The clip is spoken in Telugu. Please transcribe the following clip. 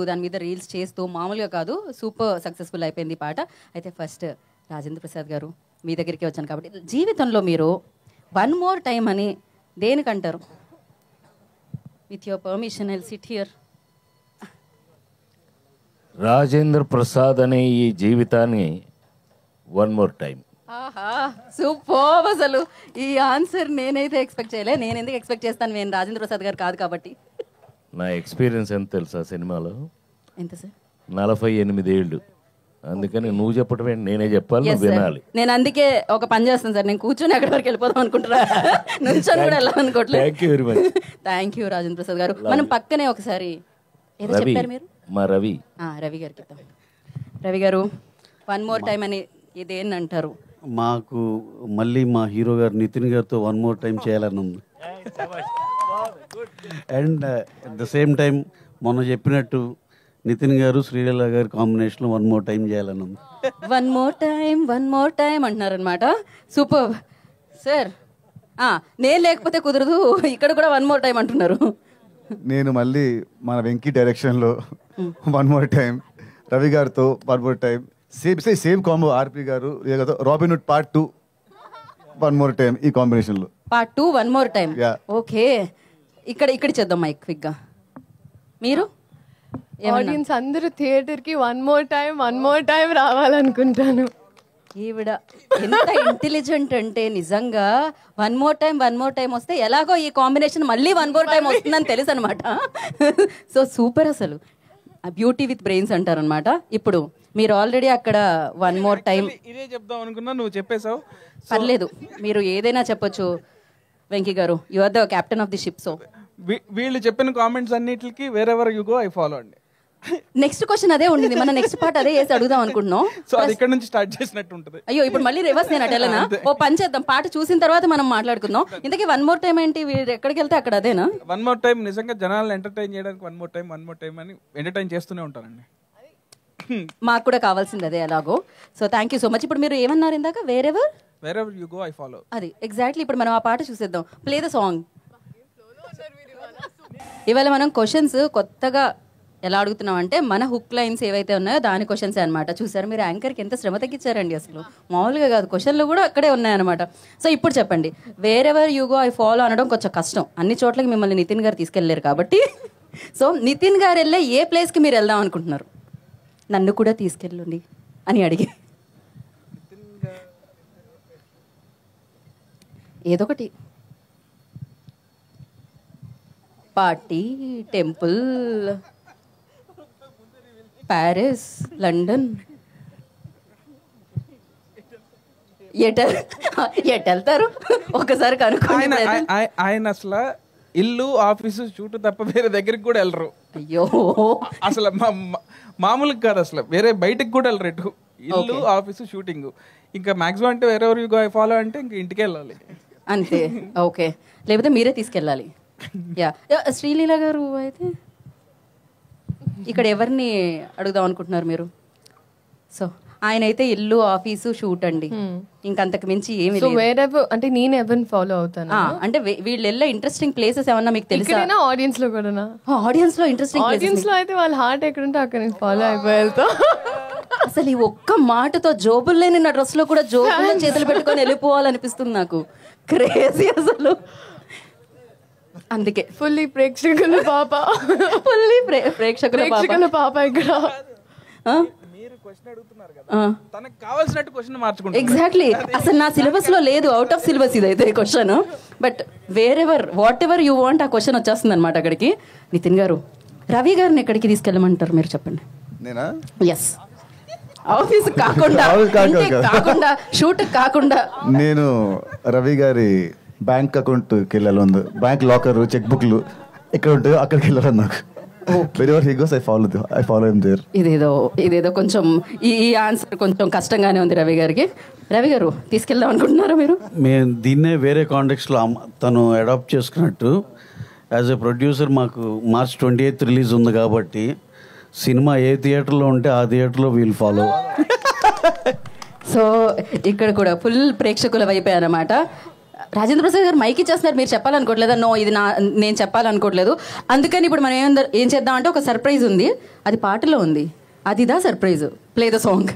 దాని మీద రీల్స్ చేస్తూ మామూలుగా కాదు సూపర్ సక్సెస్ఫుల్ అయిపోయింది ఈ పాట. అయితే ఫస్ట్ రాజేంద్ర ప్రసాద్ గారు మీ దగ్గరికి వచ్చాను కాబట్టి జీవితంలో మీరు వన్ మోర్ టైం అని దేనికంటారు? With your permission I will sit here. Rajendra Prasad అనే ఈ జీవితాన్ని వన్ మోర్ టైం. ఆహా సూపర్. అసలు ఈ ఆన్సర్ నేనైతే ఎక్స్పెక్ట్ చేయలే. నేను ఎందుకు ఎక్స్పెక్ట్ చేస్తాను, నేను రాజేంద్ర ప్రసాద్ గారు కాదు కాబట్టి. నా ఎక్స్పీరియన్స్ ఎంత తెలుసా సినిమాలో? ఎంత సార్? 48 ఏళ్ళు. అందుకని నువ్వు చెప్పడం ఏంటి, నేనే చెప్పాలి, నువ్వు వినాలి. నేను అందుకే ఒక పని చేస్తాను సార్, నేను కూర్చొని అక్కడి వరకు వెళ్ళిపోదాం అనుకుంటున్నా, నుంచొని కూడా వెళ్ళాలనుకోవట్లేదు. Thank you very much. Thank you Rajendra Prasad గారు. మనం పక్కనే ఒకసారి ఏదో చెప్పారు మీరు, మా రవి రవి గారికి ఇద్దాం. రవి గారు వన్ మోర్ టైం అని ఇదేంటి అంటారు? మాకు మళ్ళీ మా హీరో గారు నితిన్ గారితో వన్ మోర్ టైం చేయాలని ఉంది. And at the same time మొన్న చెప్పినట్టు నితిన్ గారు శ్రీలీల గారి కాంబినేషన్లో వన్ మోర్ టైం చేయాలని ఉంది. వన్ మోర్ టైం అంటున్నారనమాట. Super sir. నేను లేకపోతే కుదరదు, ఇక్కడ కూడా వన్ మోర్ టైం అంటున్నారు. నేను మళ్ళీ మన వెంకీ డైరెక్షన్లో వన్ మోర్ టైం, రవి గారితో one more time, same combo R P గారు Robin Hood part 2 one more time, ఈ కాంబినేషన్లో part 2 one more time. Okay, ఇక్కడ చేద్దాం మైక్ క్విక్గా. మీరు ఆడియన్స్ అందరూ థియేటర్కి వన్ మోర్ టైం రావాలనుకుంటాను. ఈవిడ ఎంత ఇంటెలిజెంట్ అంటే నిజంగా వన్ మోర్ టైం వస్తే ఎలాగో ఈ కాంబినేషన్ మళ్ళీ వన్ మోర్ టైం వస్తుందని తెలుసు అనమాట. So super. అసలు బ్యూటీ విత్ బ్రెయిన్స్ అంటారనమాట. ఇప్పుడు మీరు ఆల్రెడీ అక్కడ వన్ మోర్ టైం ఇదే చెప్దాం అనుకున్నా, నువ్వు చెప్పేశావు. పర్లేదు, మీరు ఏదైనా చెప్పొచ్చు వెంకీ గారు. You are the captain of the ship. So వీళ్ళు చెప్పిన కామెంట్స్ అన్నిటికి wherever you go I follow అండి. నెక్స్ట్ క్వశ్చన్ అదే ఉండింది, మన నెక్స్ట్ పార్ట్ అదే వేసి అడుగుదాం అనుకుంటున్నాం. సో అది ఇక్కడ నుంచి స్టార్ట్ చేసినట్టు ఉంటుంది. అయ్యో ఇప్పుడు మళ్ళీ రివర్స్ నేను అటెలనా? ఓ పని చేద్దాం, పాట చూసిన తర్వాత మనం మాట్లాడుకుందాం. ఇంతకీ వన్ మోర్ టైం ఏంటి? వీరు ఎక్కడికి వెళ్తే అక్కడ అదేనా వన్ మోర్ టైం? నిజంగా జనాలను ఎంటర్టైన్ చేయడానికి వన్ మోర్ టైం అని ఎంటర్టైన్ చేస్తూనే ఉంటానండి. మాకు కూడా కావాల్సింది అదే ఎలాగో. So thank you so much. ఇప్పుడు మీరు ఏమన్నారు ఇందాక? Wherever you go I follow. అది ఎగ్జాక్ట్లీ. ఇప్పుడు మనం ఆ పాట చూసేద్దాం. Play the song. ఇవాళ మనం క్వశ్చన్స్ కొత్తగా ఎలా అడుగుతున్నాం అంటే మన హుక్ లైన్స్ ఏవైతే ఉన్నాయో దాని క్వశ్చన్స్ అనమాట. చూసారు మీరు, యాంకర్కి ఎంత శ్రమ తగ్గించారండి. అసలు మామూలుగా కాదు, క్వశ్చన్లు కూడా అక్కడే ఉన్నాయన్నమాట. సో ఇప్పుడు చెప్పండి, wherever you go I follow అనడం కొంచెం కష్టం. అన్ని చోట్లకి మిమ్మల్ని నితిన్ గారు తీసుకెళ్ళలేరు కాబట్టి. సో నితిన్ గారు వెళ్ళే ఏ ప్లేస్కి మీరు వెళ్దాం అనుకుంటున్నారు? నన్ను కూడా తీసుకెళ్ళండి అని అడిగి ఏదో ఒకటి, పార్టీ, టెంపుల్, ప్యారిస్, లండన్, ఎటు వెళ్తారు ఒకసారి కనుక్కోండి. ఆయన అసలు ఇల్లు ఆఫీసు షూట్ తప్ప వేరే దగ్గరికి కూడా వెళ్ళరు. అయ్యో అసలు మామూలుగా కాదు, అసలు వేరే బయటకు కూడా వెళ్ళరు. ఎటు ఇల్లు ఆఫీసు షూటింగ్. ఇంకా మాక్సిమం అంటే wherever you go I follow అంటే ఇంకా ఇంటికి వెళ్ళాలి అంతే. ఓకే, లేకపోతే మీరే తీసుకెళ్ళాలి. శ్రీలీల గారు అయితే ఇక్కడ ఎవరిని అడుగుదాం అనుకుంటున్నారు మీరు? సో ఆయన అయితే ఇల్లు ఆఫీసు షూట్ అండి, ఇంకంతకు మించి ఏమి లేదు. అంటే నేను ఎవరిని ఫాలో అవుతాను అంటే వీళ్ళు వెళ్ళే ఇంట్రెస్టింగ్ ప్లేసెస్ ఏమన్నా మీకు తెలుసా? ఆడియన్స్ లో కూడా. ఆడియన్స్ లో ఇంట్రెస్టింగ్ ఆడియన్స్ లో అయితే వాళ్ళ హార్ట్ ఎక్కడుంటే అక్కడ నేను ఫాలో అయిపోయేళ్తా. అసలు ఈ ఒక్క మాటతో జోబులు లేని నా డ్రెస్ లో కూడా జోబుల్లో చేతులు పెట్టుకొని వెళ్ళిపోవాలనిపిస్తుంది నాకు. క్రేజీ అసలు. అందుకే ఫుల్లీ ప్రేక్షకుల పాప, ప్రేక్షకుల పాప ఇక్కడ. తనకు కావాల్సినట్టు క్వశ్చన్ మార్చుకుంటారు. ఎగ్జాక్ట్లీ. అసలు నా సిలబస్ లో లేదు, అవుట్ ఆఫ్ సిలబస్ ఇదైతే question. But what ever you want ఆ క్వశ్చన్ వచ్చేస్తుంది అనమాట అక్కడికి. నితిన్ గారు, రవి గారిని ఎక్కడికి తీసుకెళ్ళమంటారు మీరు చెప్పండి. నేనా? ఎస్. ఆఫీస్ కాకుండా, షూట్ కాకుండా. నేను రవి గారి బ్యాంక్ అకౌంట్కి వెళ్ళాలి ఉంది. బ్యాంక్ లాకర్, చెక్ బుక్లు ఎక్కడ ఉంటాయో అక్కడికి వెళ్ళాలి నాకు. Wherever he goes, I follow him there. ఇదేదో కొంచెం ఈ ఆన్సర్ కొంచెం కష్టంగానే ఉంది రవి గారికి. రవి గారు తీసుకెళ్దాం అనుకుంటున్నారా మీరు? మేము దీన్నే వేరే కాంటెక్స్లో తను అడాప్ట్ చేసుకున్నట్టు యాజ్ ఎ ప్రొడ్యూసర్ మాకు March 28 రిలీజ్ ఉంది కాబట్టి సినిమా ఏ థియేటర్లో ఉంటే ఆ థియేటర్లో వీల్ ఫాలో. సో ఇక్కడ కూడా ఫుల్ ప్రేక్షకుల వైపే అన్నమాట. రాజేంద్ర ప్రసాద్ గారు మైక్ ఇచ్చేస్తున్నారు, మీరు చెప్పాలనుకోవట్లేదా? నో, ఇది నేను చెప్పాలనుకోవట్లేదు. అందుకని ఇప్పుడు మనం ఏం చేద్దాం అంటే ఒక సర్ప్రైజ్ ఉంది, అది పాటలో ఉంది. అదిదా సర్ప్రైజ్. Play the song.